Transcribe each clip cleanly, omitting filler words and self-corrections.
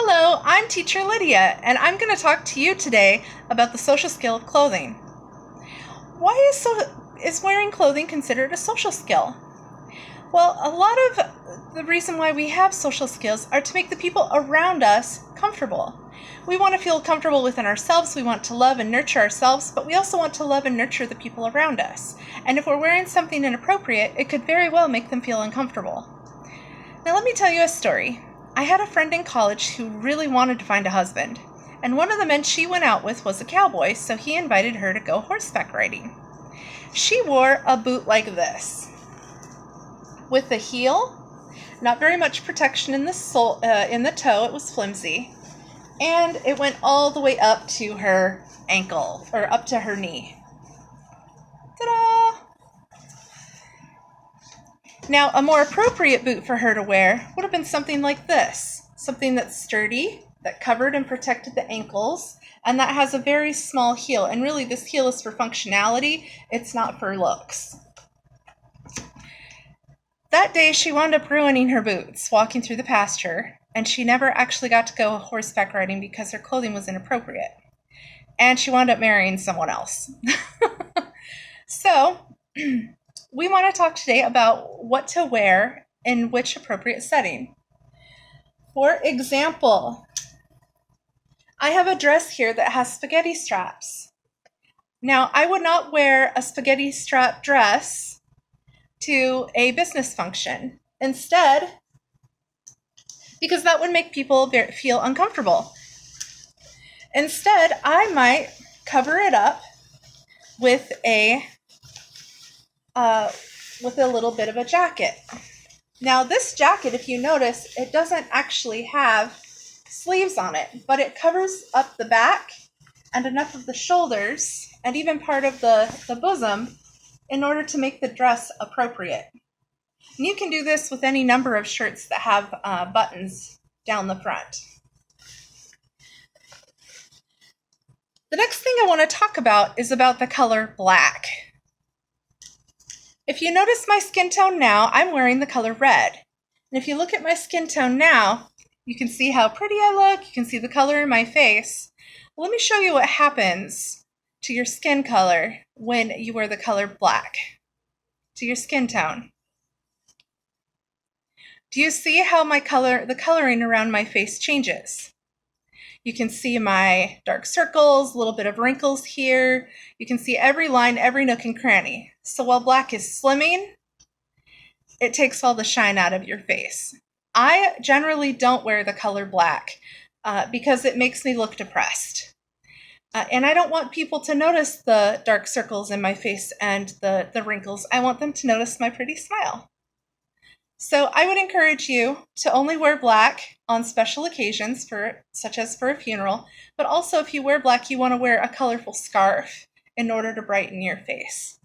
Hello, I'm Teacher Lydia, and I'm going to talk to you today about the social skill of clothing. Why is wearing clothing considered a social skill? Well, a lot of the reason why we have social skills are to make the people around us comfortable. We want to feel comfortable within ourselves, we want to love and nurture ourselves, but we also want to love and nurture the people around us. And if we're wearing something inappropriate, it could very well make them feel uncomfortable. Now let me tell you a story. I had a friend in college who really wanted to find a husband, and one of the men she went out with was a cowboy, so he invited her to go horseback riding. She wore a boot like this, with the heel, not very much protection in the sole, in the toe, it was flimsy, and it went all the way up to her ankle, or up to her knee. Ta-da! Now, a more appropriate boot for her to wear would have been something like this. Something that's sturdy, that covered and protected the ankles, and that has a very small heel. And really, this heel is for functionality. It's not for looks. That day, she wound up ruining her boots, walking through the pasture, and she never actually got to go horseback riding because her clothing was inappropriate. And she wound up marrying someone else. So, we want to talk today about what to wear in which appropriate setting. For example, I have a dress here that has spaghetti straps. Now, I would not wear a spaghetti strap dress to a business function. Instead, because that would make people feel uncomfortable. Instead, I might cover it up with a little bit of a jacket. Now this jacket, if you notice, it doesn't actually have sleeves on it, but it covers up the back and enough of the shoulders and even part of the bosom in order to make the dress appropriate. And you can do this with any number of shirts that have buttons down the front. The next thing I want to talk about is about the color black. If you notice my skin tone now, I'm wearing the color red. And if you look at my skin tone now, you can see how pretty I look, you can see the color in my face. Well, let me show you what happens to your skin color when you wear the color black, to your skin tone. Do you see how the coloring around my face changes? You can see my dark circles, a little bit of wrinkles here. You can see every line, every nook and cranny. So while black is slimming, it takes all the shine out of your face. I generally don't wear the color black because it makes me look depressed. And I don't want people to notice the dark circles in my face and the wrinkles. I want them to notice my pretty smile. So I would encourage you to only wear black on special occasions, such as for a funeral, but also if you wear black, you want to wear a colorful scarf in order to brighten your face.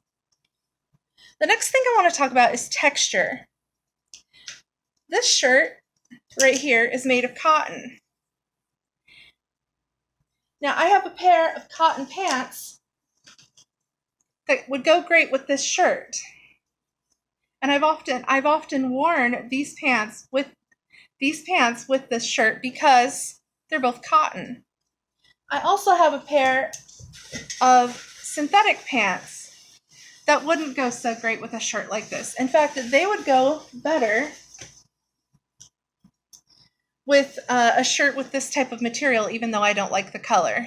The next thing I want to talk about is texture. This shirt right here is made of cotton. Now I have a pair of cotton pants that would go great with this shirt. And I've often worn these pants with this shirt because they're both cotton. I also have a pair of synthetic pants that wouldn't go so great with a shirt like this. In fact, they would go better with a shirt with this type of material, even though I don't like the color.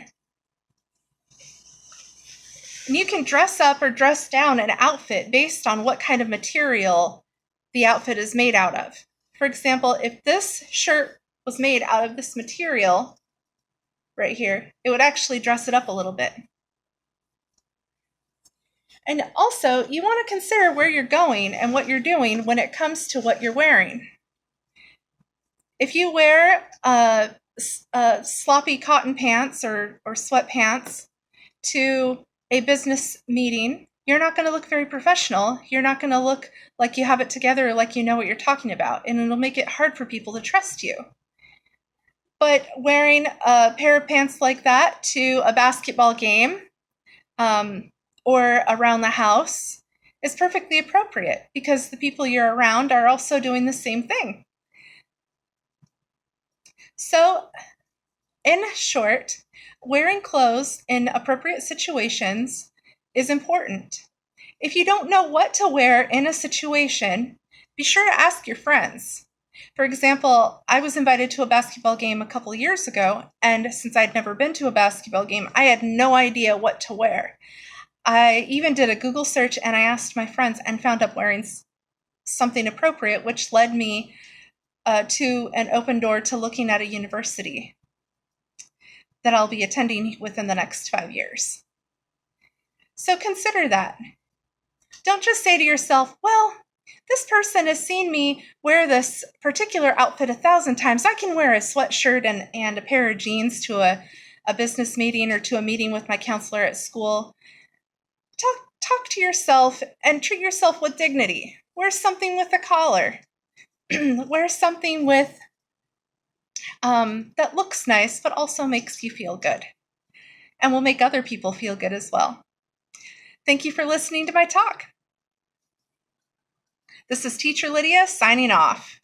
And you can dress up or dress down an outfit based on what kind of material the outfit is made out of. For example, if this shirt was made out of this material right here, it would actually dress it up a little bit. And also, you want to consider where you're going and what you're doing when it comes to what you're wearing. If you wear sloppy cotton pants or sweatpants to a business meeting, you're not going to look very professional. You're not going to look like you have it together, like you know what you're talking about, and it'll make it hard for people to trust you. But wearing a pair of pants like that to a basketball game or around the house is perfectly appropriate because the people you're around are also doing the same thing. So, in short, wearing clothes in appropriate situations is important. If you don't know what to wear in a situation, be sure to ask your friends. For example, I was invited to a basketball game a couple of years ago, and since I'd never been to a basketball game, I had no idea what to wear. I even did a Google search and I asked my friends and found up wearing something appropriate, which led me to an open door to looking at a university that I'll be attending within the next 5 years. So consider that. Don't just say to yourself, well, this person has seen me wear this particular outfit 1,000 times. I can wear a sweatshirt and a pair of jeans to a business meeting or to a meeting with my counselor at school. Talk to yourself and treat yourself with dignity. Wear something with a collar. Wear something with that looks nice, but also makes you feel good and will make other people feel good as well. Thank you for listening to my talk. This is Teacher Lydia signing off.